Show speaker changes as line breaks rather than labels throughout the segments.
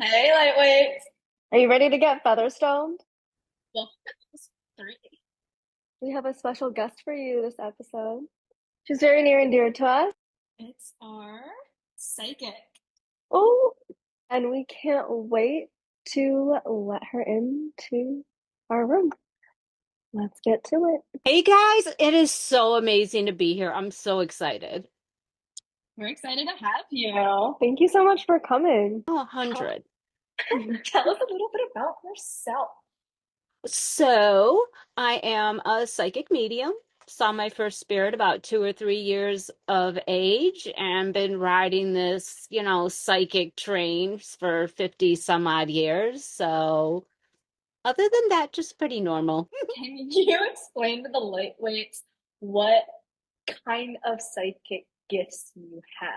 Hey, LiteWeights.
Are you ready to get Featherstoned?
Well, three.
We have a special guest for you this episode. She's very near and dear to us.
It's our psychic.
Oh, and we can't wait to let her into our room. Let's get to it.
Hey guys, it is so amazing to be here. I'm so excited.
We're excited to have you.
Thank you so much for coming.
Oh,
Tell,
100.
tell us a little bit about yourself.
So, I am a psychic medium. Saw my first spirit about 2 or 3 years of age and been riding this, psychic train for 50 some odd years. So, other than that, just pretty normal.
Can you explain to the LiteWeights what kind of psychic gifts you have?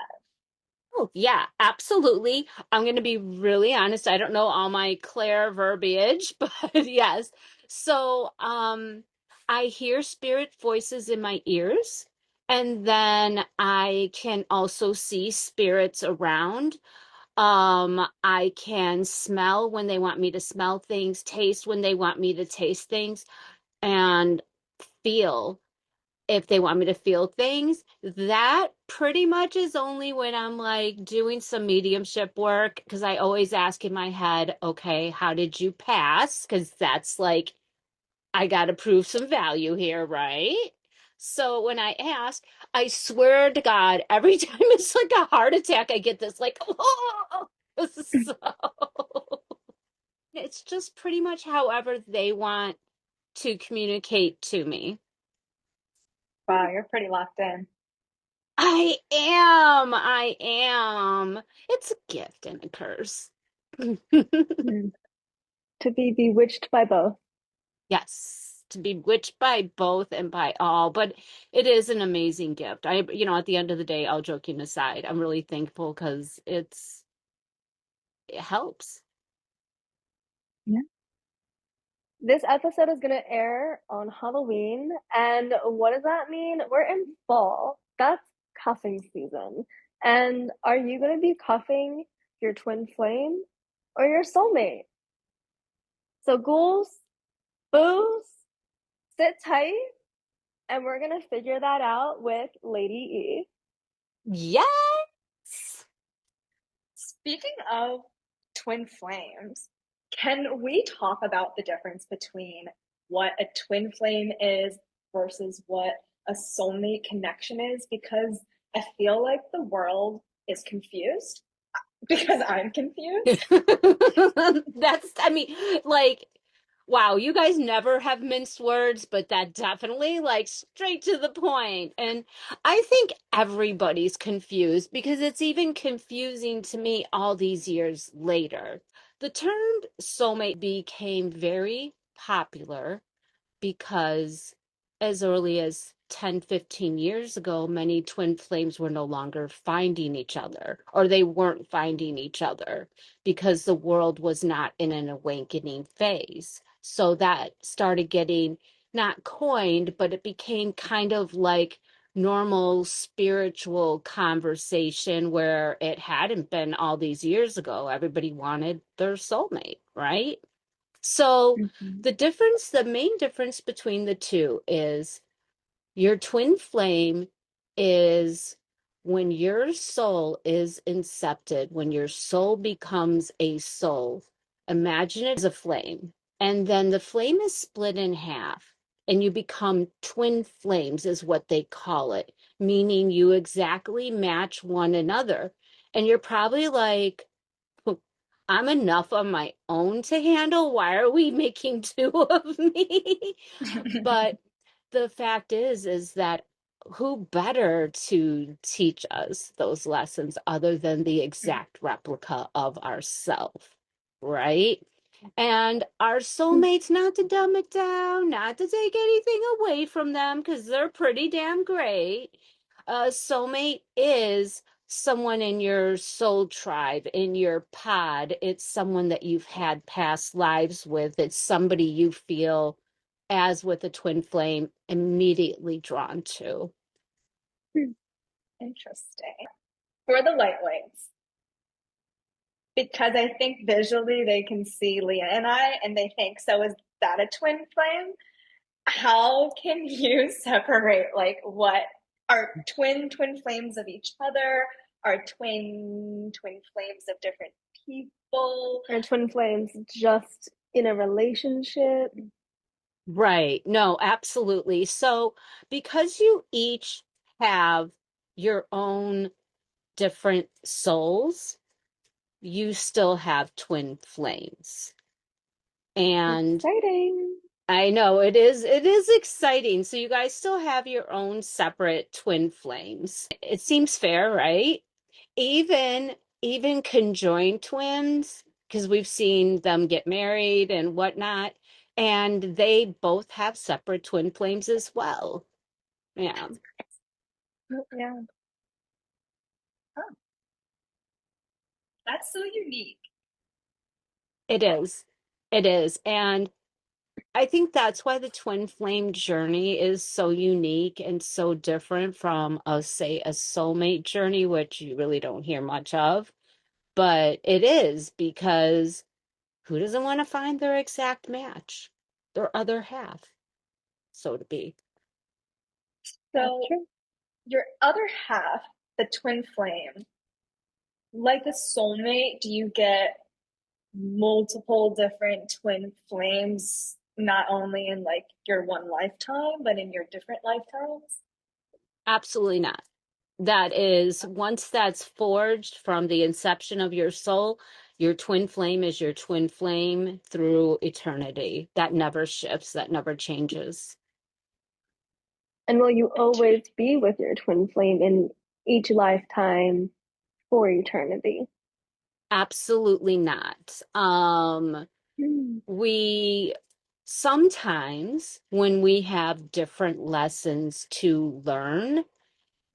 Oh, yeah, absolutely. I'm going to be really honest. I don't know all my Claire verbiage, but yes. So, I hear spirit voices in my ears, and then I can also see spirits around. I can smell when they want me to smell things, taste when they want me to taste things, and feel if they want me to feel things. That pretty much is only when I'm like doing some mediumship work, because I always ask in my head, okay, how did you pass? Because that's like, I got to prove some value here, right? So when I ask, I swear to God, every time it's like a heart attack, I get this like, oh, so it's just pretty much however they want to communicate to me.
Wow, you're pretty locked in.
I am. I am. It's a gift and a curse.
Hmm. To be bewitched by both.
Yes, to be witched by both and by all, but it is an amazing gift. At the end of the day, all joking aside, I'm really thankful because it helps.
Yeah. This episode is going to air on Halloween. And what does that mean? We're in fall. That's cuffing season. And are you going to be cuffing your twin flame or your soulmate? So, ghouls, boos, sit tight, and we're going to figure that out with Lady E.
Yes.
Speaking of twin flames, can we talk about the difference between what a twin flame is versus what a soulmate connection is? Because I feel like the world is confused because I'm confused.
I mean, like, wow, you guys never have minced words, but that definitely, like, straight to the point. And I think everybody's confused because it's even confusing to me all these years later. The term soulmate became very popular because as early as 10, 15 years ago, many twin flames were no longer finding each other, or they weren't finding each other because the world was not in an awakening phase. So that started getting not coined, but it became kind of like normal spiritual conversation where it hadn't been all these years ago. Everybody wanted their soulmate, right? So
Mhm.
the main difference between the two is your twin flame is when your soul is incepted, when your soul becomes a soul. Imagine it as a flame, and then the flame is split in half, and you become twin flames, is what they call it, meaning you exactly match one another. And you're probably like, I'm enough on my own to handle. Why are we making two of me? But the fact is that who better to teach us those lessons other than the exact replica of ourself, right? And our soulmates, not to dumb it down, not to take anything away from them, because they're pretty damn great. A soulmate is someone in your soul tribe, in your pod. It's someone that you've had past lives with. It's somebody you feel, as with a twin flame, immediately drawn to.
Interesting. For the lightweights, because I think visually they can see Leah and I, and they think, so is that a twin flame? How can you separate like what are twin flames of each other, are twin flames of different people?
Are twin flames just in a relationship?
Right. No, absolutely. So, because you each have your own different souls, you still have twin flames. And
Exciting.
I know it is exciting. So you guys still have your own separate twin flames. It seems fair, right? Even even conjoined twins, because we've seen them get married and whatnot, and they both have separate twin flames as well. Yeah,
Yeah.
Oh, that's so unique.
it is. It is. And I think that's why the twin flame journey is so unique and so different from say a soulmate journey, which you really don't hear much of. But it is because who doesn't want to find their exact match, their other half, so to be?
That's
So
true.
your other half, the twin flame, like a soulmate, do you get multiple different twin flames, not only in like your one lifetime, but in your different lifetimes?
Absolutely not. That is, once that's forged from the inception of your twin flame is your twin flame through eternity. That never shifts, that never changes.
And will you always be with your twin flame in each lifetime for eternity?
Absolutely not.
Hmm.
We sometimes, when we have different lessons to learn,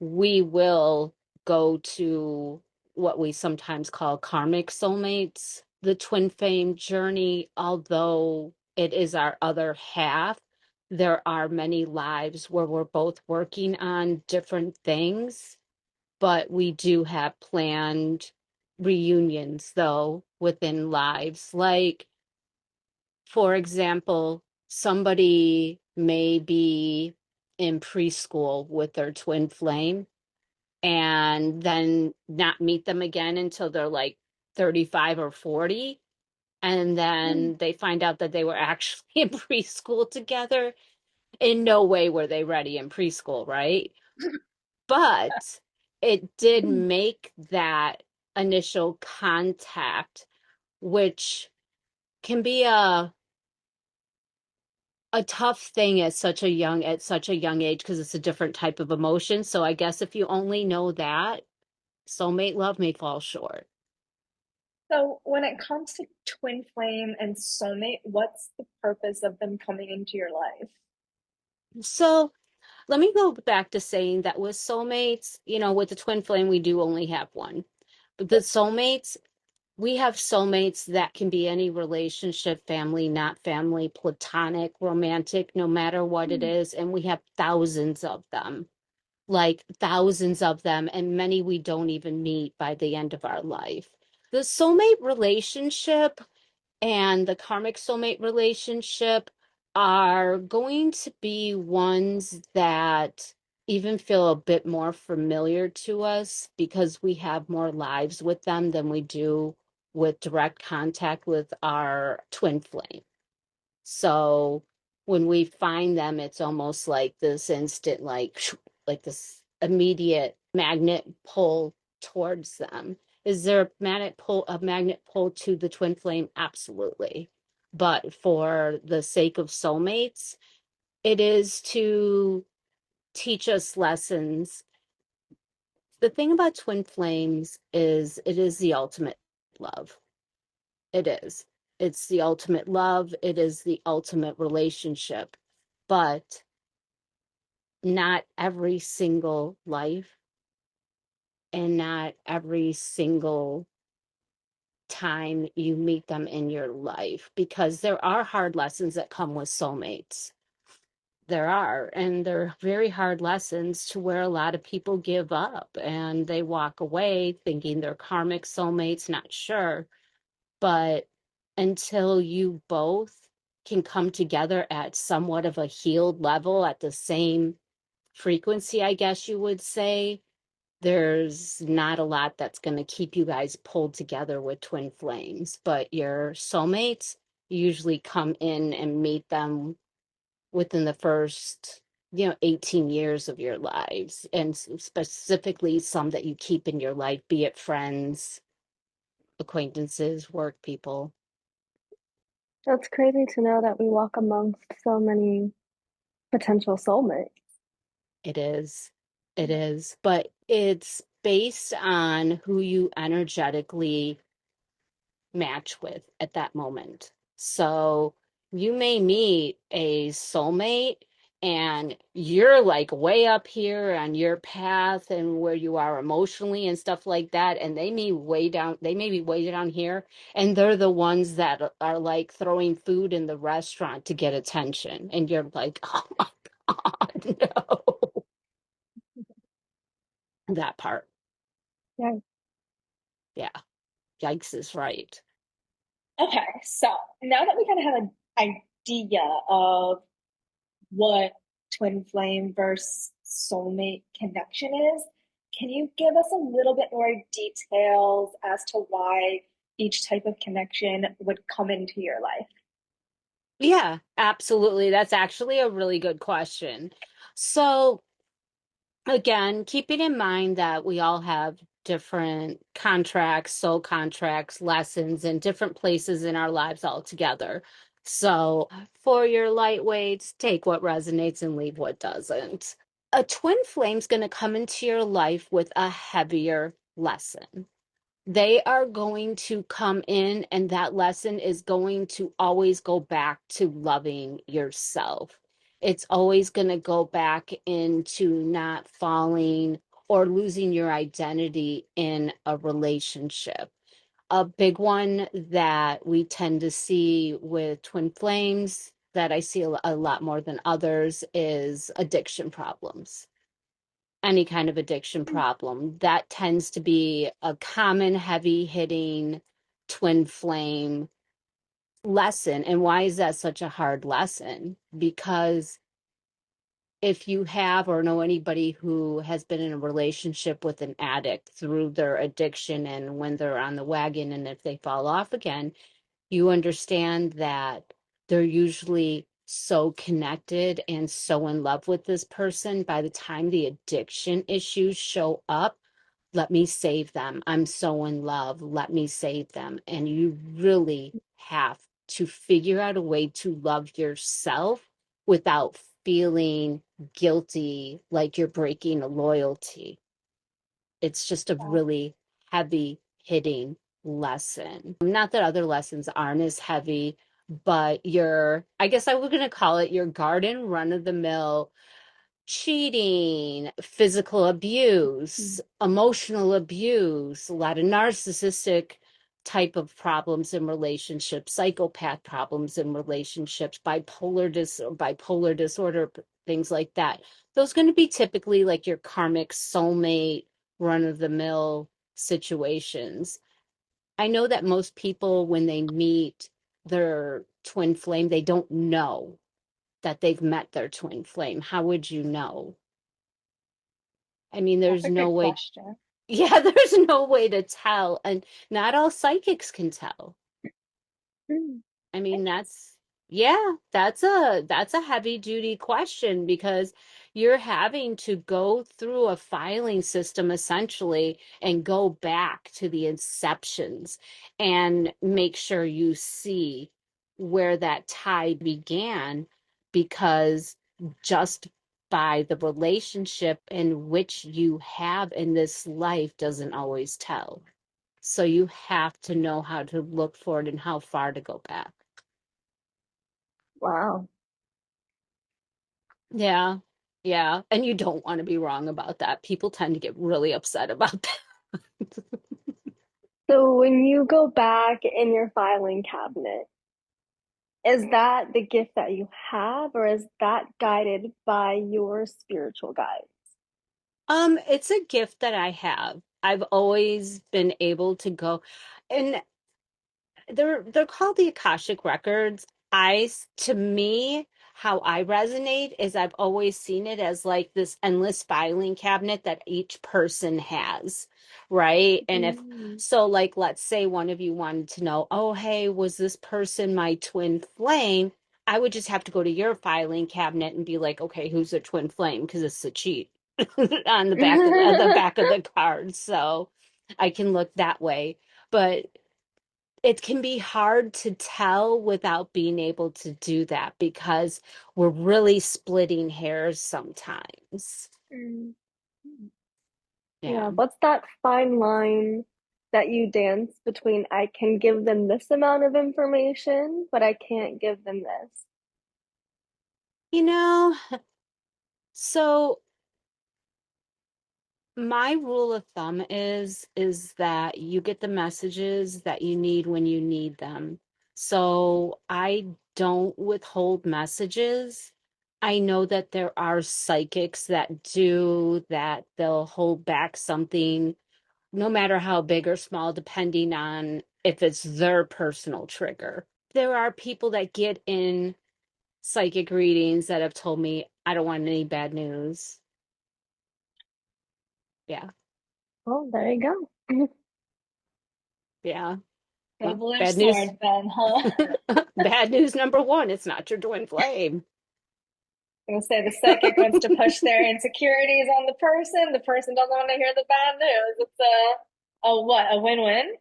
we will go to what we sometimes call karmic soulmates. The twin flame journey, although it is our other half, there are many lives where we're both working on different things, but we do have planned reunions though within lives. Like, for example, somebody may be in preschool with their twin flame and then not meet them again until they're like 35 or 40. And then they find out that they were actually in preschool together. In no way were they ready in preschool, right? But it did make that initial contact, which can be a tough thing at such a young age because it's a different type of emotion. So I guess if you only know that, soulmate love may fall short.
So, when it comes to twin flame and soulmate, what's the purpose of them coming into your life?
So let me go back to saying that with soulmates, with the twin flame, we do only have one. But the soulmates, we have soulmates that can be any relationship, family, not family, platonic, romantic, no matter what it is. And we have thousands of them, like thousands of them, and many we don't even meet by the end of our life. The soulmate relationship and the karmic soulmate relationship are going to be ones that even feel a bit more familiar to us because we have more lives with them than we do with direct contact with our twin flame. So when we find them, it's almost like this instant, like this immediate magnet pull towards them. Is there a magnet pull to the twin flame? Absolutely. But for the sake of soulmates, it is to teach us lessons. The thing about twin flames is it is the ultimate love. It is. It's the ultimate love. It is the ultimate relationship. But not every single life and not every single time you meet them in your life because there are hard lessons that come with soulmates. There are, and they're very hard lessons to where a lot of people give up and they walk away thinking they're karmic soulmates, not sure. But until you both can come together at somewhat of a healed level at the same frequency, I guess you would say, there's not a lot that's going to keep you guys pulled together with twin flames. But your soulmates usually come in and meet them within the first 18 years of your lives, and specifically some that you keep in your life, be it friends, acquaintances, work people.
That's crazy to know that we walk amongst so many potential soulmates.
It is. It is. But it's based on who you energetically match with at that moment. So you may meet a soulmate and you're like way up here on your path and where you are emotionally and stuff like that. And they may be way down here. And they're the ones that are like throwing food in the restaurant to get attention. And you're like, oh my God, no. That part.
Yeah.
Yeah. Yikes is right.
Okay, so now that we kind of have an idea of what twin flame versus soulmate connection is, can you give us a little bit more details as to why each type of connection would come into your life?
Yeah, absolutely. That's actually a really good question. So, again, keeping in mind that we all have different contracts, soul contracts, lessons, and different places in our lives altogether. So, for your lightweights, take what resonates and leave what doesn't. A twin flame's going to come into your life with a heavier lesson. They are going to come in, and that lesson is going to always go back to loving yourself. It's always going to go back into not falling or losing your identity in a relationship. A big one that we tend to see with twin flames, that I see a lot more than others, is addiction problems. Any kind of addiction problem. That tends to be a common heavy hitting twin flame lesson. And why is that such a hard lesson? Because if you have or know anybody who has been in a relationship with an addict through their addiction, and when they're on the wagon and if they fall off again, you understand that they're usually so connected and so in love with this person. By the time the addiction issues show up, let me save them. I'm so in love. Let me save them. And you really have to figure out a way to love yourself without feeling guilty, like you're breaking a loyalty. It's just a
Yeah.
really heavy hitting lesson. Not that other lessons aren't as heavy, but I guess I was going to call it your garden run of the mill cheating, physical abuse, emotional abuse, a lot of narcissistic type of problems in relationships, psychopath problems in relationships, bipolar disorder, things like that. Those going to be typically like your karmic soulmate run of the mill situations. I know that most people, when they meet their twin flame, they don't know that they've met their twin flame. How would you know? I mean,
That's
there's
a
no
good
way.
question.
Yeah, there's no way to tell. And not all psychics can tell.
Mm.
I mean, yeah, that's a heavy duty question, because you're having to go through a filing system essentially and go back to the inceptions and make sure you see where that tie began, because just by the relationship in which you have in this life doesn't always tell. So you have to know how to look for it and how far to go back.
Wow.
Yeah. Yeah. And you don't want to be wrong about that. People tend to get really upset about that.
So when you go back in your filing cabinet, Is that the gift that you have, or is that guided by your spiritual guide?
It's a gift that I have. I've always been able to go, and they're called the Akashic records. To me, how I resonate is I've always seen it as like this endless filing cabinet that each person has, right? And if
Mm.
so, like, let's say one of you wanted to know, oh, hey, was this person my twin flame? I would just have to go to your filing cabinet and be like, okay, who's a twin flame? Because it's a cheat on the back of the card, so I can look that way. But it can be hard to tell without being able to do that because we're really splitting hairs sometimes.
Mm.
Yeah.
Yeah, what's that fine line that you dance between I can give them this amount of information, but I can't give them this?
You know, so my rule of thumb is that you get the messages that you need when you need them. So I don't withhold messages. I know that there are psychics that do that. They'll hold back something no matter how big or small, depending on if it's their personal trigger. There are people that get in psychic readings that have told me, I don't want any bad news. Yeah.
Oh, there you go.
Yeah. Well,
Double-edged
bad news.
sword then, huh?
Bad news number one, it's not your twin flame.
I'm gonna say the psychic wants to push their insecurities on the person. The person doesn't want to hear the bad news. It's a what? A win-win?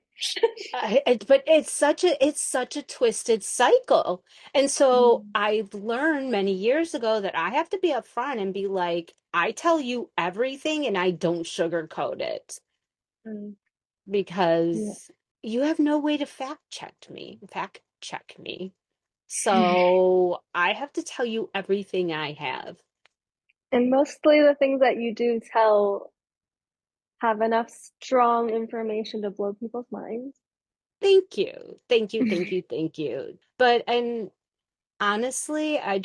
But it's such a twisted cycle. And so
Mm,
I've learned many years ago that I have to be upfront and be like, I tell you everything and I don't sugarcoat it
mm.
Yeah.
because you have no way to fact check me. So I have to tell you everything I have.
And mostly the things that you do tell have enough strong information to blow people's minds.
Thank you. Thank you. Thank you. Thank you. But and honestly, I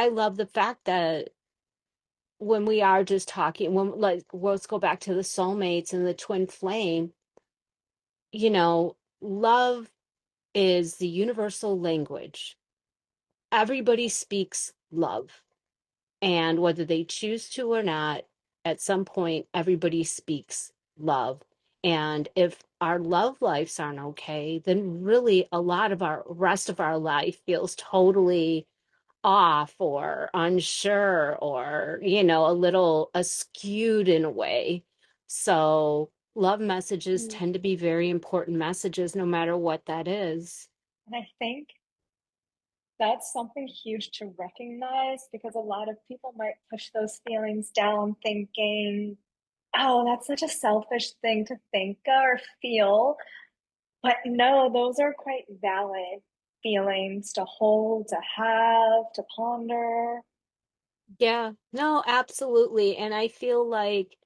love the fact that when we are just talking, let's go back to the soulmates and the twin flame, love is the universal language. Everybody speaks love. And whether they choose to or not, at some point, everybody speaks love. And if our love lives aren't okay, then really a lot of our rest of our life feels totally off or unsure or, a little askewed in a way. So love messages
Mm.
tend to be very important messages, no matter what that is.
And I think that's something huge to recognize because a lot of people might push those feelings down, thinking, oh, that's such a selfish thing to think or feel. But no, those are quite valid feelings to hold, to have, to ponder.
Yeah, no, absolutely. And I feel like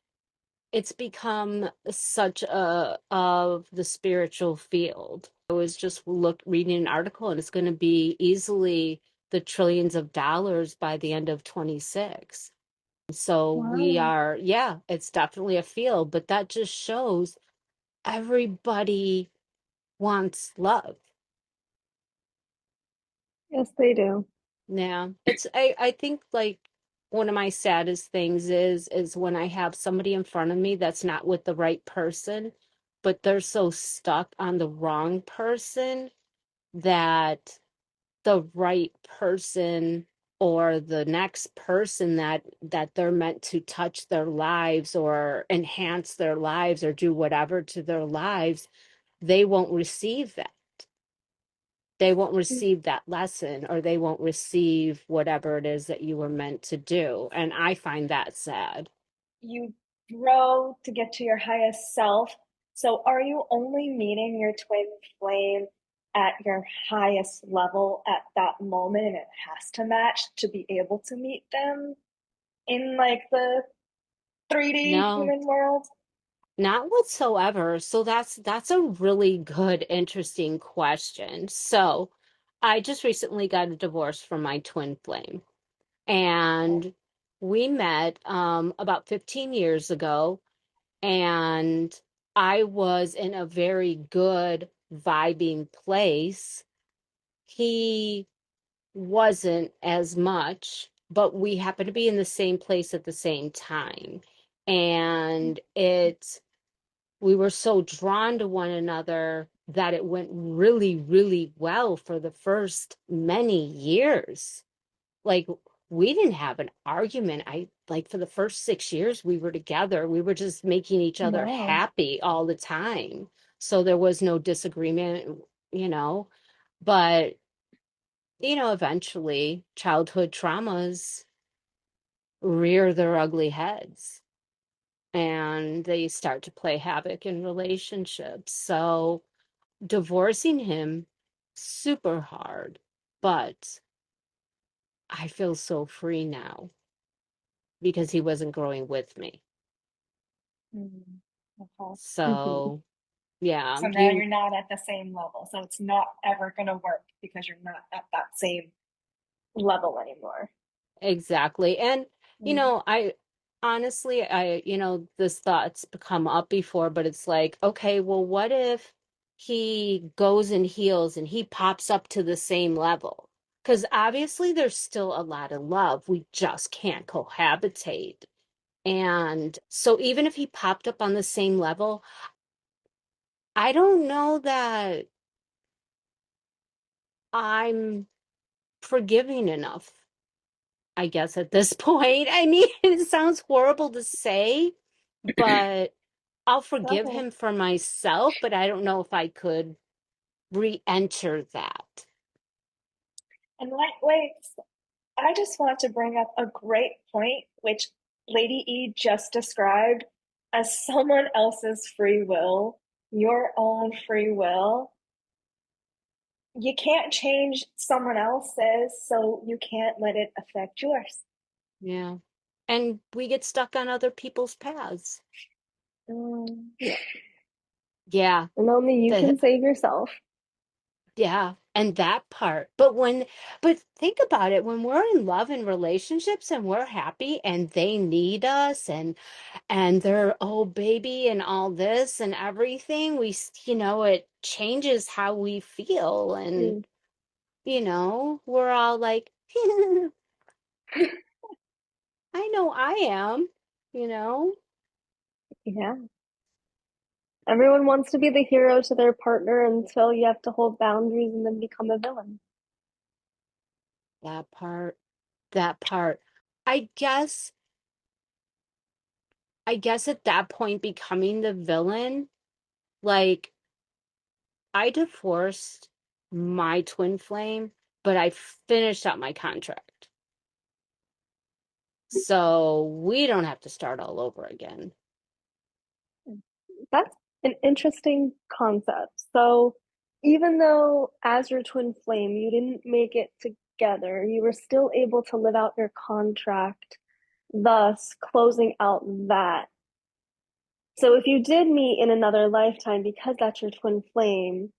it's become such a of the spiritual field. I was just reading an article and it's going to be easily the trillions of dollars by the end of 26. So
Wow.
yeah, it's definitely a field, but that just shows everybody wants love.
Yes, they do.
Yeah. I think like one of my saddest things is when I have somebody in front of me that's not with the right person, but they're so stuck on the wrong person that the right person or the next person that they're meant to touch their lives or enhance their lives or do whatever to their lives, they won't receive that. They won't receive that lesson or they won't receive whatever it is that you were meant to do. And I find that sad.
You grow to get to your highest self. So, are you only meeting your twin flame at your highest level at that moment? And it has to match to be able to meet them in like the 3D
No,
human world?
not whatsoever. So that's a really good, interesting question. So I just recently got a divorce from my twin flame, and we met about 15 years ago, and I was in a very good vibing place. He wasn't as much, but we happened to be in the same place at the same time. And we were so drawn to one another that it went really, really well for the first many years. Like, we didn't have an argument. I like for the first 6 years we were together, we were just making each other
Wow.
happy all the time. So there was no disagreement, you know. But, eventually childhood traumas rear their ugly heads and they start to play havoc in relationships. So divorcing him, super hard, but I feel so free now because he wasn't growing with me.
Mm, okay.
Hmm.
So, yeah,
So now you're not at the same level. So it's not ever going to work because you're not at that same level anymore.
exactly. And,
Mm.
I honestly, this thought's come up before, but it's like, okay, well, what if he goes and heals and he pops up to the same level? Because obviously there's still a lot of love. We just can't cohabitate. And so even if he popped up on the same level, I don't know that I'm forgiving enough, I guess, at this point. I mean, it sounds horrible to say, but I'll forgive
Okay.
him for myself, but I don't know if I could re-enter that.
And lightweights, I just want to bring up a great point, which Lady E just described as someone else's free will, your own free will. You can't change someone else's, so you can't let it affect yours.
Yeah. And we get stuck on other people's paths.
Mm.
Yeah.
Yeah.
And only you
The
can save yourself.
Yeah, and that part. But think about it, when we're in love and relationships and we're happy and they need us and they're oh baby and all this and everything, it changes how we feel and
Mm.
we're all like I know I am, you know,
Yeah. Everyone wants to be the hero to their partner until you have to hold boundaries and then become a villain.
that part, that part. I guess I guess at that point becoming the villain, like I divorced my twin flame, but I finished out my contract. So we don't have to start all over again.
That's an interesting concept. So, even though as your twin flame, you didn't make it together, you were still able to live out your contract, thus closing out that. So, if you did meet in another lifetime because that's your twin flame,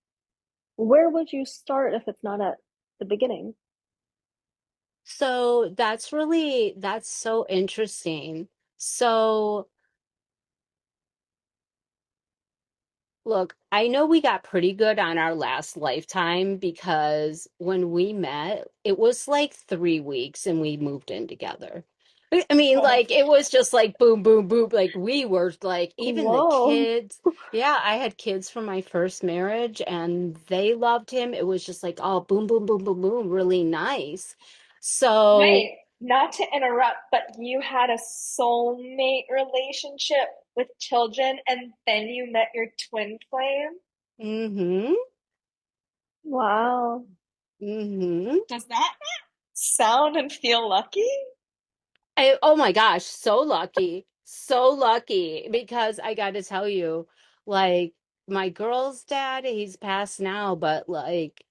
where would you start if it's not at the beginning?
So that's so interesting. So look, I know we got pretty good on our last lifetime because when we met, it was like 3 weeks and we moved in together. I mean,
Oh,
like it was just like boom, boom, boom. Like we were like, even the
Whoa.
kids. Yeah, I had kids from my first marriage and they loved him. It was just like, oh, boom, boom, boom, boom, boom, really nice. So,
wait, not to interrupt, but you had a soulmate relationship with children and then you met your twin flame?
mm-hmm,
Wow.
mm-hmm.
Does that sound and feel lucky?
Oh my gosh, so lucky because I got to tell you, like my girl's dad, he's passed now, but like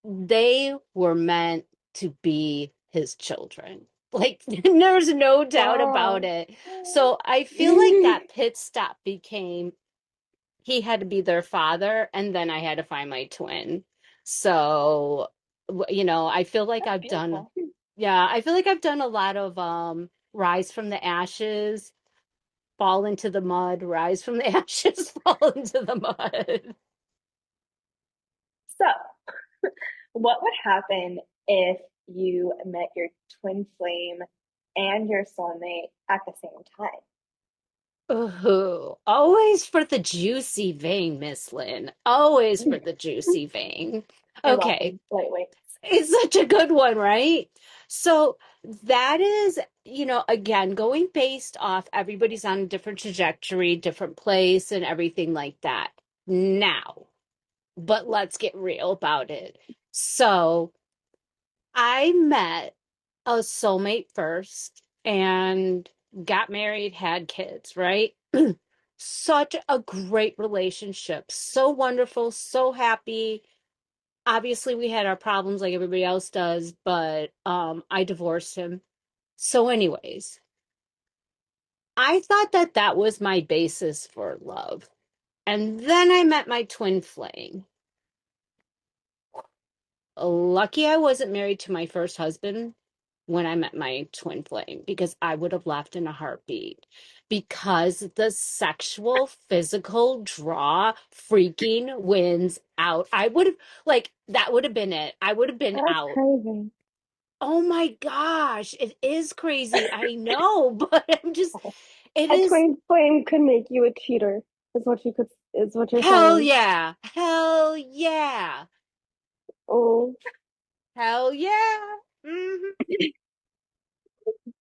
they were meant to be his children. Like there's no doubt about
Wow.
it. So I feel like that pit stop became he had to be their father, and then I had to find my twin. So, I feel like
That's
I've done,
beautiful.
yeah, I feel like I've done a lot of rise from the ashes, fall into the mud, rise from the ashes, fall into the mud.
So, what would happen if you met your twin flame and your soulmate at the same time?
Ooh, always for the juicy vein, Miss Lynn. Always for the juicy vein.
You're
Okay,
welcome, lightweights.
it's such a good one, right? So that is, again, going based off everybody's on a different trajectory, different place, and everything like that. Now, but let's get real about it. So I met a soulmate first and got married, had kids, right? Such a great relationship. So wonderful, so happy. Obviously, we had our problems like everybody else does, but I divorced him. So, anyways, I thought that that was my basis for love. And then I met my twin flame. Lucky I wasn't married to my first husband when I met my twin flame because I would have left in a heartbeat. Because the sexual, physical draw freaking wins out. I would have, like, that would have been it. I would have been
That's
out.
crazy.
Oh my gosh, it is crazy. I know, but it
A
is,
twin flame could make you a cheater, is what you're
hell
saying.
yeah. Hell yeah.
Oh,
Hell yeah. Hmm.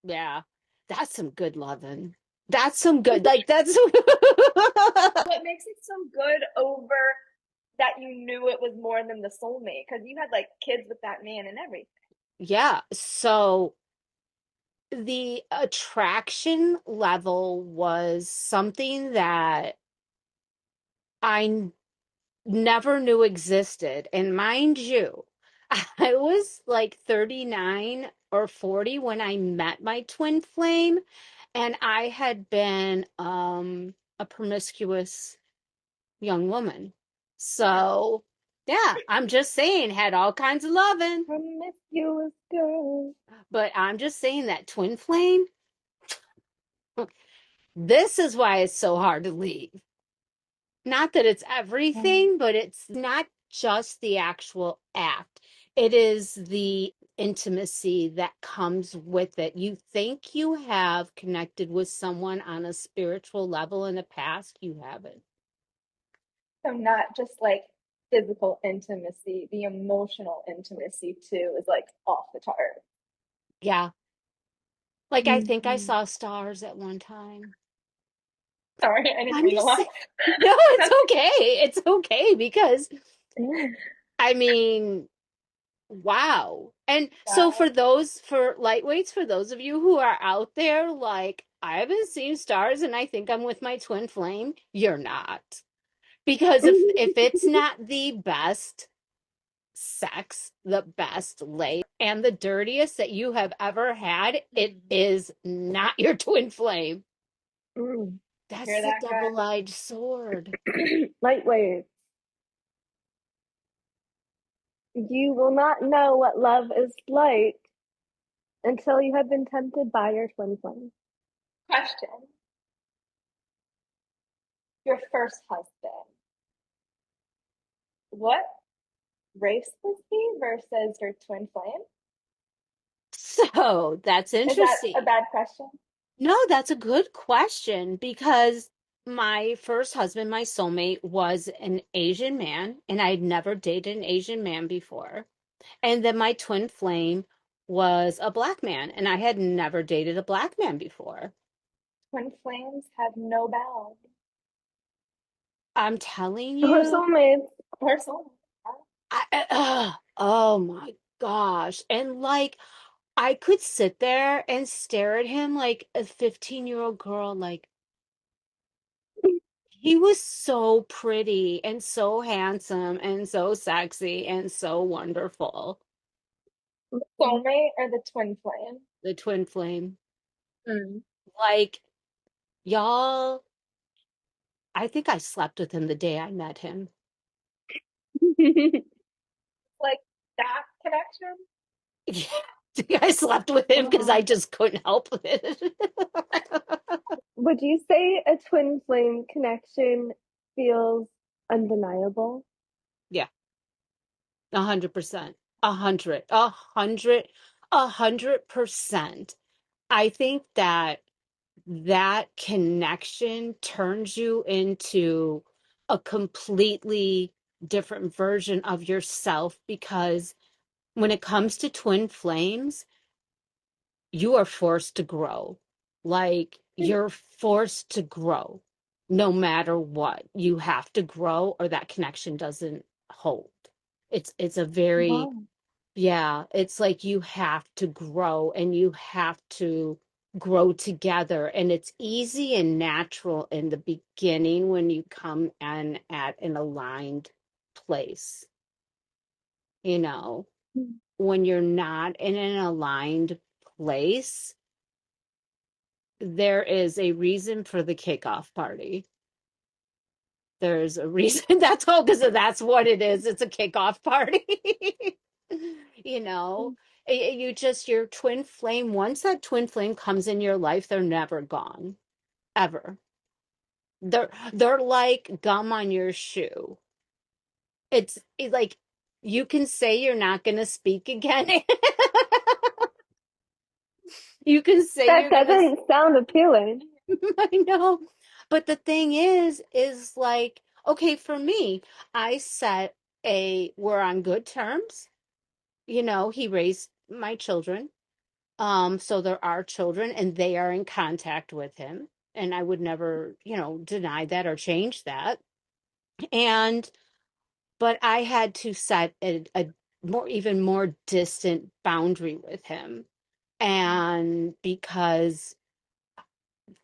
Yeah, that's some good loving. That's some good, like, that's,
What makes it so good over that you knew it was more than the soulmate? Because you had like kids with that man and everything.
yeah. So the attraction level was something that I never knew existed. And mind you, I was like 39 or 40 when I met my twin flame, and I had been a promiscuous young woman. So, yeah, I'm just saying, had all kinds of loving,
promiscuous girl.
but I'm just saying that twin flame, this is why it's so hard to leave. Not that it's everything, but it's not just the actual act. It is the intimacy that comes with it. You think you have connected with someone on a spiritual level in the past, you haven't.
So not just like physical intimacy, the emotional intimacy too is like off the chart.
Yeah. Like I think I
Mhm.
saw stars at one time.
Sorry, I didn't
I'm
mean to
just
laugh.
saying, no, it's okay. It's okay because
Yeah.
I mean, wow. And so
Wow.
for lightweights, for those of you who are out there, like, I haven't seen stars and I think I'm with my twin flame, you're not. Because if it's not the best sex, the best lay, and the dirtiest that you have ever had, it is not your twin flame.
Mm.
That's
Hear
the
that, guys?
double-edged sword.
Lightweight. You will not know what love is like until you have been tempted by your twin flame.
Question. Your first husband. What race was he versus your twin flame?
So that's
Is that a
interesting.
bad question?
No, that's a good question because my first husband, my soulmate, was an Asian man, and I'd never dated an Asian man before. And then my twin flame was a black man, and I had never dated a black man before.
Twin flames have no bounds.
I'm telling
Or
you,
soulmates.
Or soul.
oh my gosh. And like, I could sit there and stare at him like a 15-year-old girl, like, he was so pretty and so handsome and so sexy and so wonderful.
Soulmate or the twin flame?
The twin flame.
Mm.
Like, y'all, I think I slept with him the day I met him.
that connection?
Yeah. I slept with him because I
Wow.
just couldn't help it.
Would you say a twin flame connection feels undeniable?
Yeah, 100%. 100%. I think that that connection turns you into a completely different version of yourself because when it comes to twin flames, you are forced to grow. Like you're forced to grow no matter what. You have to grow or that connection doesn't hold. It's a very
Wow.
yeah, it's like you have to grow and you have to grow together. And it's easy and natural in the beginning when you come in at an aligned place. You know, when you're not in an aligned place, there is a reason for the kickoff party. There's a reason. That's all because that's what it is. It's a kickoff party. you know, you just your twin flame. Once that twin flame comes in your life, they're never gone, ever. They're like gum on your shoe. It's like you can say you're not going to speak again. you can say
That
you're going to
doesn't sound appealing.
I know. But the thing is like, okay, for me, I set we're on good terms. He raised my children. So there are children and they are in contact with him. And I would never, deny that or change that. And, but I had to set a even more distant boundary with him. And because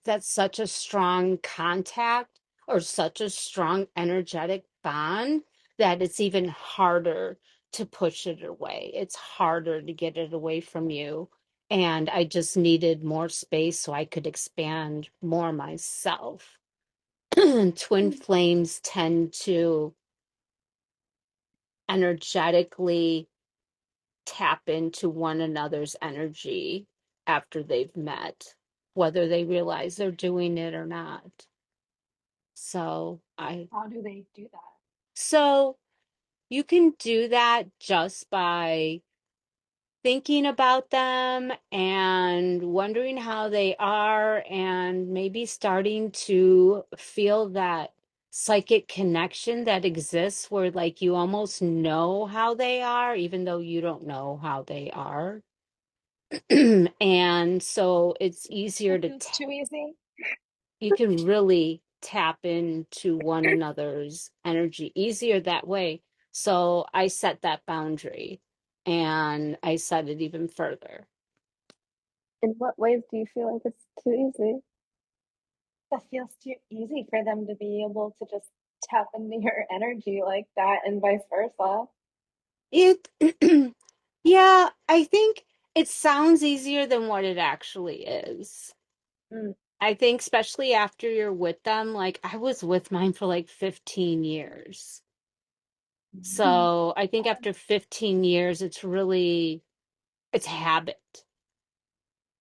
that's such a strong contact or such a strong energetic bond that it's even harder to push it away. It's harder to get it away from you. And I just needed more space so I could expand more myself. Twin flames tend to energetically tap into one another's energy after they've met, whether they realize they're doing it or not. So
How do they do that?
so you can do that just by thinking about them and wondering how they are and maybe starting to feel that psychic connection that exists where like you almost know how they are even though you don't know how they are. And so it's easier
This
to
is too easy.
you can really tap into one another's energy easier that way. So I set that boundary and I set it even further.
In what ways do you feel like it's too easy?
That feels too easy for them to be able to just tap into your energy like that and vice versa.
It, yeah, I think it sounds easier than what it actually is.
Mm.
I think, especially after you're with them, like I was with mine for like 15 years. So I think after 15 years, it's habit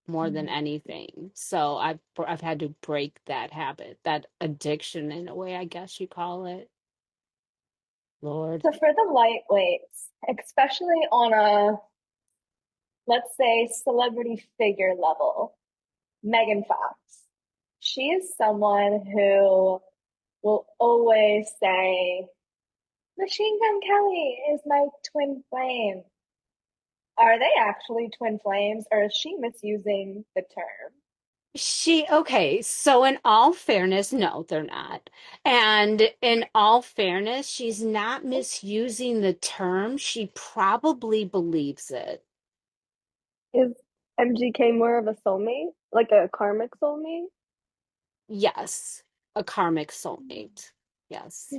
more than
Mhm.
anything. So I've had to break that habit, that addiction in a way, I guess you call it. Lord.
So for the lightweights, especially on a, let's say, celebrity figure level, Megan Fox, she is someone who will always say, Machine Gun Kelly is my twin flame. Are they actually twin flames or is she misusing the term?
Okay, so in all fairness, no, they're not. And in all fairness, she's not misusing the term. She probably believes it.
Is MGK more of a soulmate? Like a karmic soulmate?
Yes, a karmic soulmate. Yes.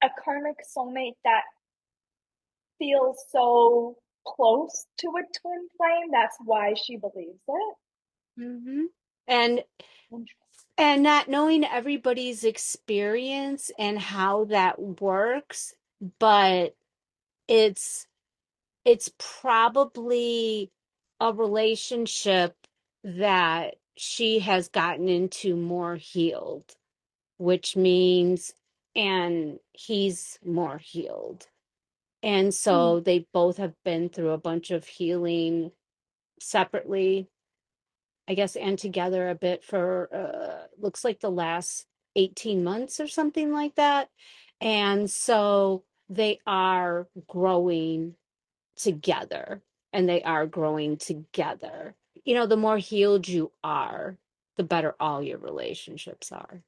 A karmic soulmate that feels so close to a twin flame. That's why she believes it.
hmm And
Interesting.
and not knowing everybody's experience and how that works, but it's it's probably a relationship that she has gotten into more healed, which means, and he's more healed. And
Hmm.
so they both have been through a bunch of healing separately, I guess, and together a bit for looks like the last 18 months or something like that. And so they are growing together and they are growing together. You know, the more healed you are, the better all your relationships are.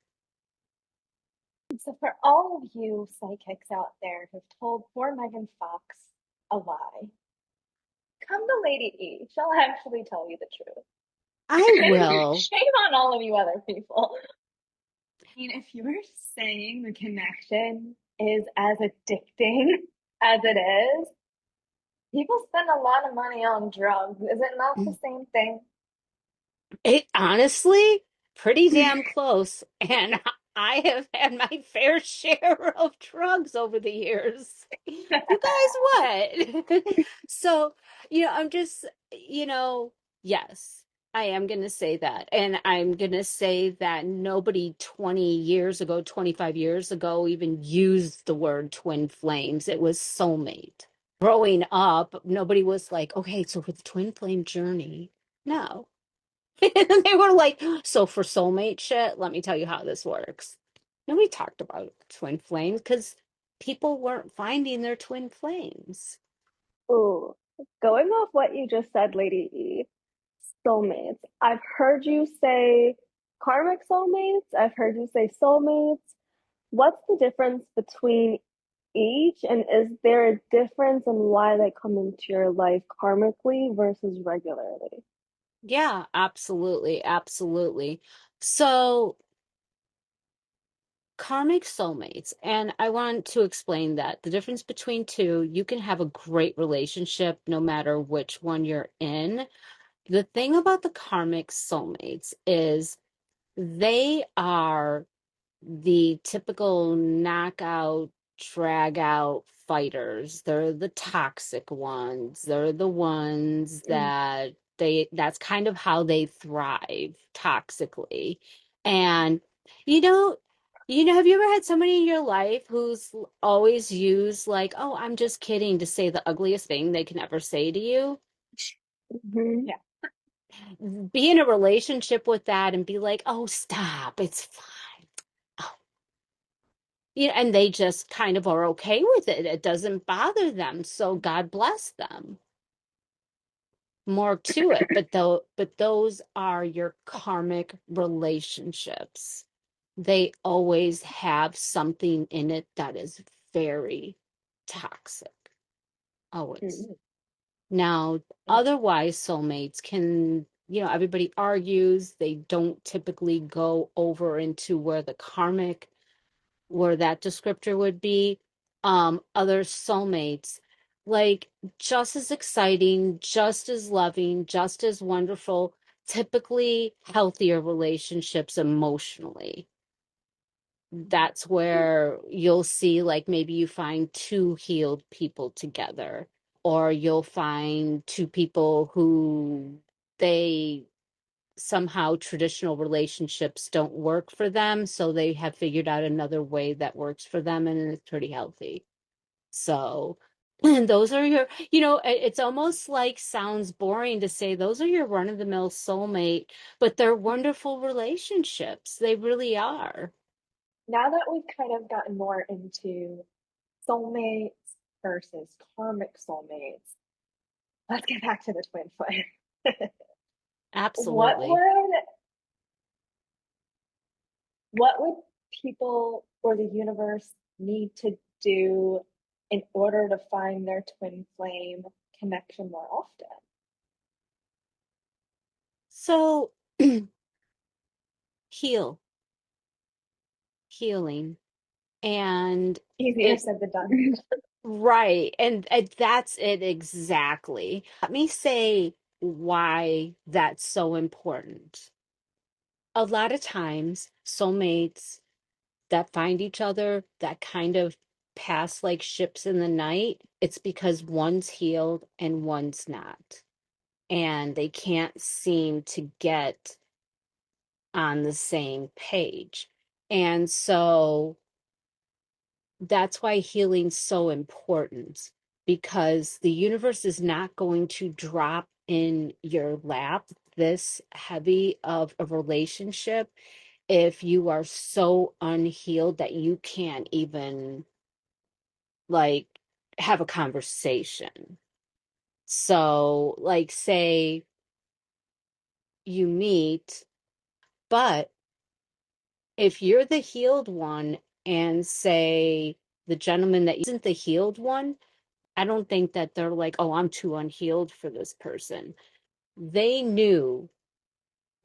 So, for all of you psychics out there who've told poor Megan Fox a lie, come to Lady E. She'll actually tell you the truth.
I
And
will.
shame on all of you other people. I mean, if you were saying the connection is as addicting as it is, people spend a lot of money on drugs. Is it not the same thing?
It honestly, pretty damn close. And I have had my fair share of drugs over the years. You guys, what? So, I'm just, yes, I am going to say that. And I'm going to say that nobody 20 years ago, 25 years ago, even used the word twin flames. It was soulmate. Growing up, nobody was like, okay, so for the twin flame journey. No. And they were like, so for soulmate shit, let me tell you how this works. Nobody talked about twin flames because people weren't finding their twin flames.
Ooh, going off what you just said, Lady E, soulmates. I've heard you say karmic soulmates. I've heard you say soulmates. What's the difference between each, and is there a difference in why they come into your life karmically versus regularly?
Yeah, absolutely. Absolutely. So, karmic soulmates, and I want to explain that the difference between two, you can have a great relationship no matter which one you're in. The thing about the karmic soulmates is they are the typical knockout, drag out fighters. They're the toxic ones. They're the ones
Mm.
that that's kind of how they thrive toxically. And you know, have you ever had somebody in your life who's always used like, "Oh, I'm just kidding," to say the ugliest thing they can ever say to you?
Mhm.
Yeah.
Be in a relationship with that and be like, "Oh, stop. It's fine." Oh, and they just kind of are okay with it. It doesn't bother them. So God bless them. More to it. But those are your karmic relationships. They always have something in it that is very toxic. Always.
Mm.
Now, otherwise, soulmates can, everybody argues. They don't typically go over into where that descriptor would be. Other soulmates, like just as exciting, just as loving, just as wonderful, typically healthier relationships emotionally. That's where you'll see, like, maybe you find two healed people together, or you'll find two people who they somehow traditional relationships don't work for them, so they have figured out another way that works for them and it's pretty healthy. So, and those are your, it's almost like sounds boring to say those are your run-of-the-mill soulmate, but they're wonderful relationships. They really are.
Now that we've kind of gotten more into soulmates versus karmic soulmates, let's get back to the twin flame. What
Absolutely.
would what would people or the universe need to do in order to find their twin flame connection more often?
So, heal, healing. And
Easier
it
said than done.
Right. And that's it exactly. Let me say why that's so important. A lot of times, soulmates that find each other, that kind of pass like ships in the night, it's because one's healed and one's not. And they can't seem to get on the same page. And so that's why healing's so important, because the universe is not going to drop in your lap this heavy of a relationship if you are so unhealed that you can't even like have a conversation. So, like, say you meet, but if you're the healed one and say the gentleman that isn't the healed one, I don't think that they're like, oh, I'm too unhealed for this person. They knew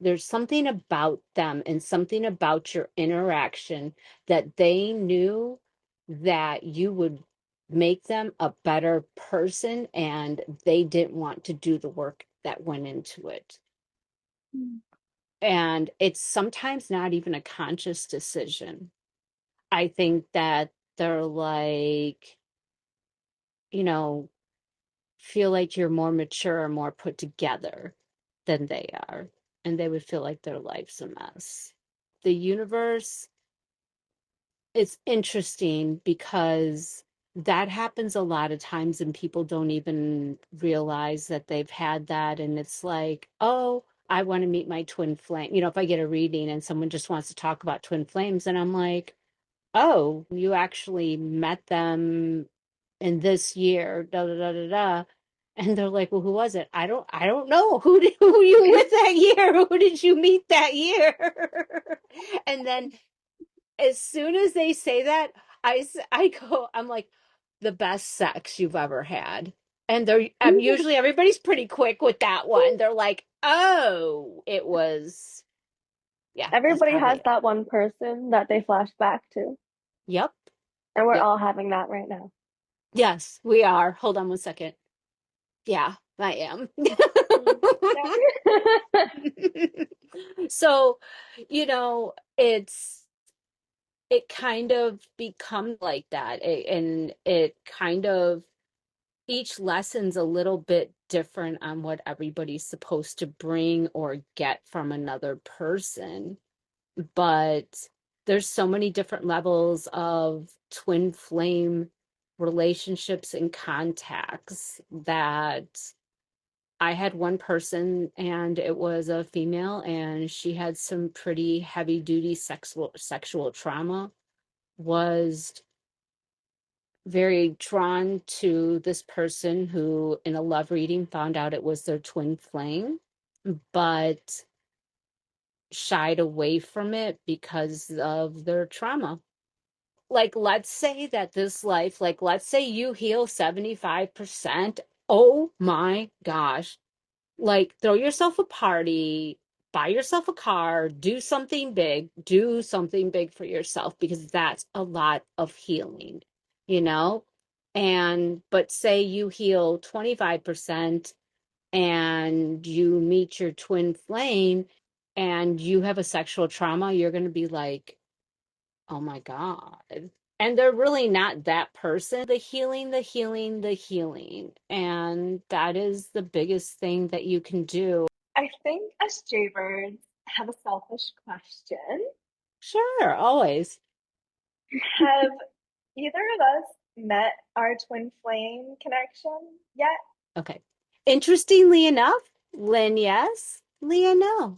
there's something about them and something about your interaction that they knew that you would make them a better person, and they didn't want to do the work that went into it.
Mm.
And it's sometimes not even a conscious decision. I think that they're like, you know, feel like you're more mature or more put together than they are, and they would feel like their life's a mess. The universe is interesting because that happens a lot of times and people don't even realize that they've had that, and it's like, oh, I want to meet my twin flame. If I get a reading and someone just wants to talk about twin flames, and I'm like, oh, you actually met them in this year, da da da da da. And they're like, well, who was it? I don't know. Who you with that year? Who did you meet that year? And then as soon as they say that, I go, I'm like, the best sex you've ever had. And they're usually everybody's pretty quick with that one. They're like, oh, it was, yeah, that's
Everybody
probably
has
it.
that one person that they flash back to,
Yep.
and we're
Yep.
all having that right now.
Yes, we are. Hold on one second. Yeah, I am.
Mm. Yeah.
So, it kind of becomes like that. And it kind of, each lesson's a little bit different on what everybody's supposed to bring or get from another person. But there's so many different levels of twin flame relationships and contacts that I had one person, and it was a female, and she had some pretty heavy duty sexual trauma, was very drawn to this person who in a love reading found out it was their twin flame, but shied away from it because of their trauma. Like, let's say that this life, like, let's say you heal 75%. Oh my gosh. Like, throw yourself a party, buy yourself a car, do something big for yourself, because that's a lot of healing, you know? But say you heal 25% and you meet your twin flame and you have a sexual trauma, you're going to be like, oh my God. And they're really not that person. The healing, the healing, the healing. And that is the biggest thing that you can do.
I think us Jaybirds have a selfish question.
Sure, always.
Have either of us met our twin flame connection yet?
Okay. Interestingly enough, Lynn, yes. Leah, no.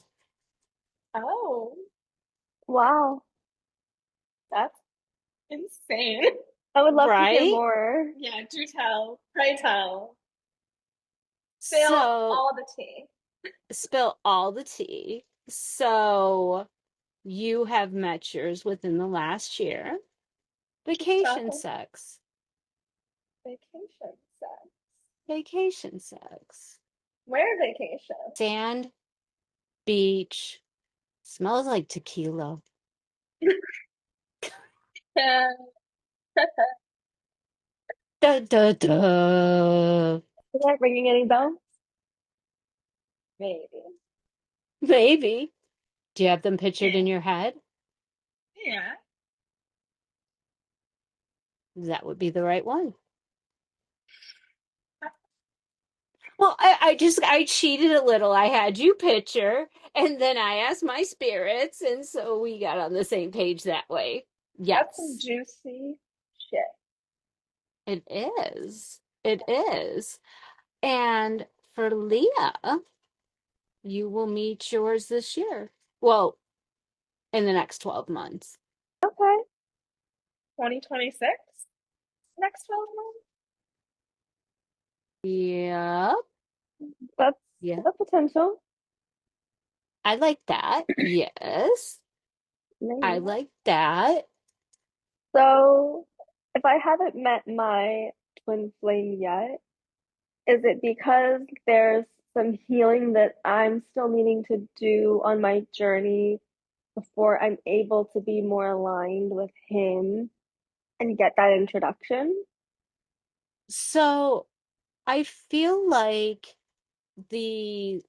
Oh,
Wow.
that's insane.
I would love to hear
Right?
more.
Yeah, do tell. Pray tell. Spill
So,
all the tea.
spill all the tea. So, you have met yours within the last year. Vacation
Stuff.
sex.
Vacation sex.
Vacation sex.
Where vacation?
Sand, beach, smells like tequila.
Yeah,
Da da da.
Is that ringing any bells?
maybe.
Maybe. Do you have them pictured
Yeah.
in your head?
Yeah.
That would be the right one. Well, I cheated a little. I had you picture, and then I asked my spirits, and so we got on the same page that way.
That's some
Yes,
juicy shit.
it is. It is. And for Leah, you will meet yours this year. Well, in the next 12 months.
Okay,
2026? Next 12 months?
Yep.
that's
Yeah.
a potential.
I like that. Yes. I
Nice.
like that.
So, if I haven't met my twin flame yet, is it because there's some healing that I'm still needing to do on my journey before I'm able to be more aligned with him and get that introduction?
So I feel like the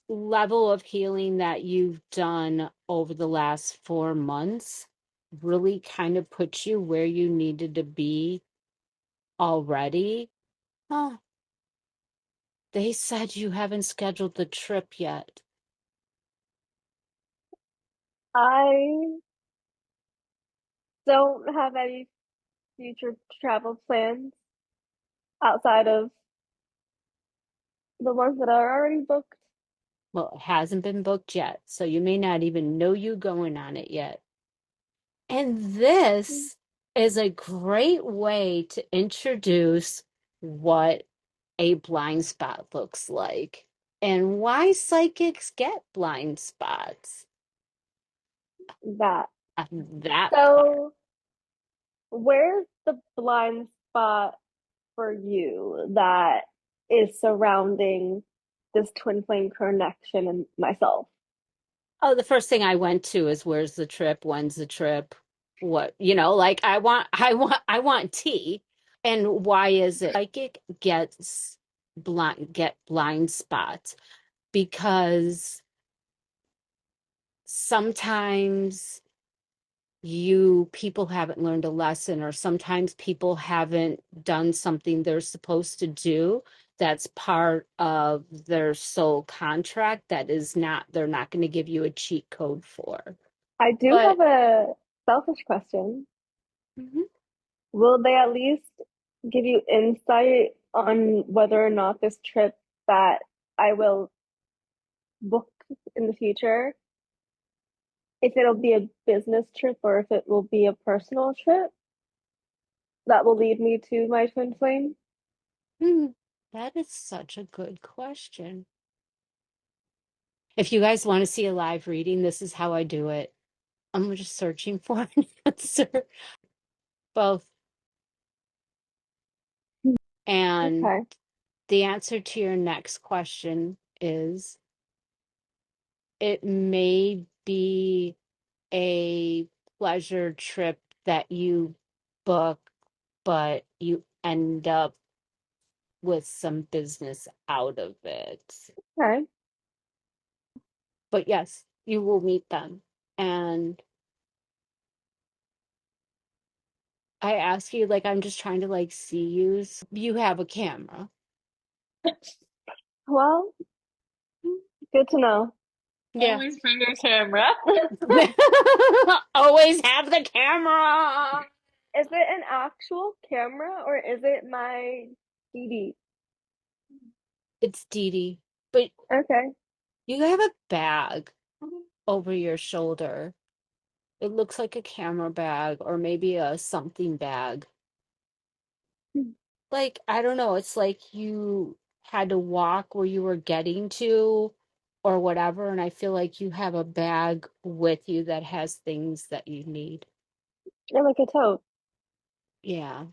level of healing that you've done over the last 4 months really kind of puts you where you needed to be already. Huh. They said you haven't scheduled the trip yet.
I don't have any future travel plans outside of the ones that are already booked.
Well, it hasn't been booked yet, so you may not even know you going on it yet. And this is a great way to introduce what a blind spot looks like and why psychics get blind spots.
That.
That part.
So, where's the blind spot for you that is surrounding this twin flame connection and myself?
Oh, the first thing I went to is where's the trip? When's the trip? What, like I want tea. And why is it psychic get blind spots? Because sometimes people haven't learned a lesson, or sometimes people haven't done something they're supposed to do that's part of their soul contract that is not they're not going to give you a cheat code for.
I do
But
have a selfish question.
mhm.
Will they at least give you insight on whether or not this trip that I will book in the future, if it'll be a business trip or if it will be a personal trip that will lead me to my twin flame?
Hmm, that is such a good question. If you guys want to see a live reading, this is how I do it. I'm just searching for an answer. Both. And
Okay.
the answer to your next question is it may be a pleasure trip that you book, but you end up with some business out of it.
Okay.
But yes, you will meet them. And I ask you, like, I'm just trying to like see you. You have a camera.
Well, good to know.
Yeah.
Always bring your camera.
Always have the camera.
Is it an actual camera or is it my DD?
It's Dee Dee. But
Okay.
you have a bag over your shoulder. It looks like a camera bag or maybe a something bag. Like, I don't know, it's like you had to walk where you were getting to or whatever, and I feel like you have a bag with you that has things that you need.
Yeah, like a tote.
Yeah,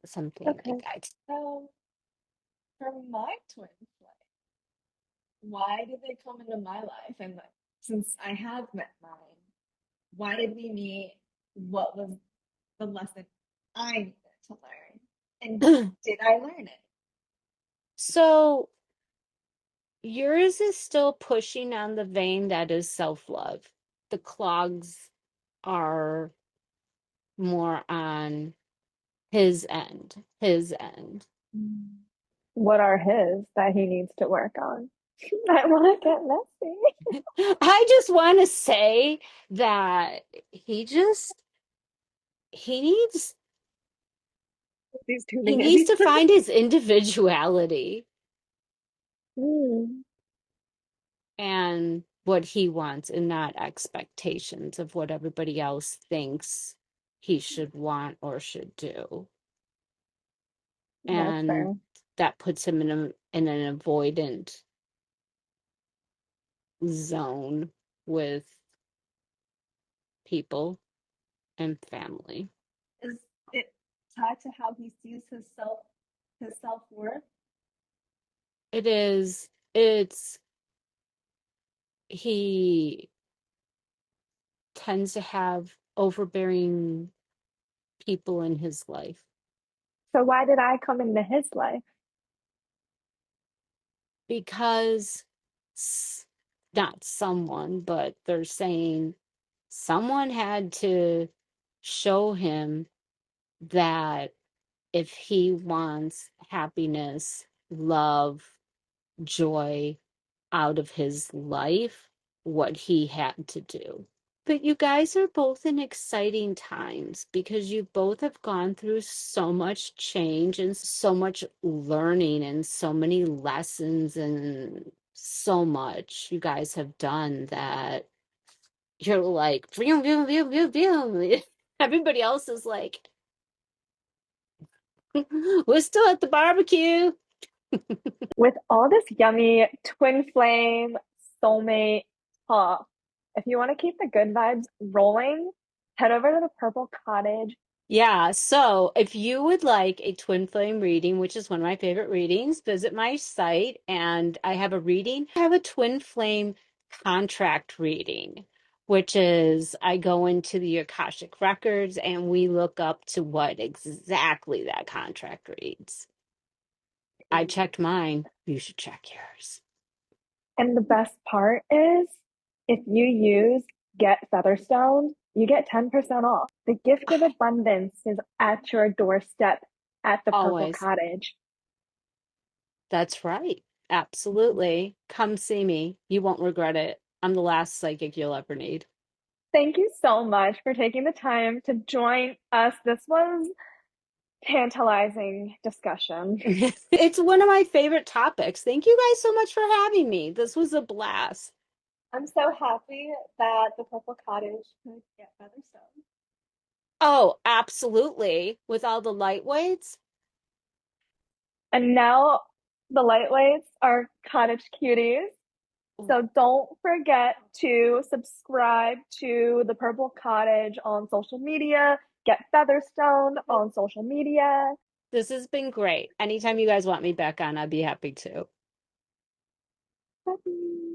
something like
Okay.
that.
So, for my twin flame, why did they come into my life? And since I have met mine, why did we meet? What was the lesson I needed to learn? And did I learn it?
So yours is still pushing on the vein that is self-love. The clogs are more on his end. His end.
What are his that he needs to work on? I want to get messy.
I just want to say that he just he needs
He's
he
tuning
needs
in.
to find his individuality
Hmm,
and what he wants and not expectations of what everybody else thinks he should want or should do.
that's
And
fair.
that puts him in an avoidant zone with people and family.
Is it tied to how he sees his self-worth?
It is, it's, he tends to have overbearing people in his life
So why did I come into his life?
because not someone, but they're saying someone had to show him that if he wants happiness, love, joy out of his life, what he had to do. But you guys are both in exciting times because you both have gone through so much change and so much learning and so many lessons and so much you guys have done that you're like, vroom, vroom, vroom, vroom, vroom. Everybody else is like, we're still at the barbecue.
With all this yummy twin flame soulmate talk, if you want to keep the good vibes rolling, head over to the Purple Cottage.
Yeah, so if you would like a twin flame reading, which is one of my favorite readings, visit my site and I have a reading. I have a twin flame contract reading, which is I go into the Akashic records and we look up to what exactly that contract reads. I checked mine. You should check yours.
And the best part is if you use Get Featherstoned, you get 10% off. The gift of abundance is at your doorstep at the Purple
Always.
Cottage.
That's right. Absolutely. Come see me. You won't regret it. I'm the last psychic you'll ever need.
Thank you so much for taking the time to join us. This was tantalizing discussion.
It's one of my favorite topics. Thank you guys so much for having me. This was a blast.
I'm so happy that the Purple Cottage could get Featherstone.
Oh, absolutely. With all the lightweights.
And now the LiteWeights are cottage cuties. So don't forget to subscribe to the Purple Cottage on social media. Get Featherstone on social media.
This has been great. Anytime you guys want me back on, I'd be happy to.
Bye.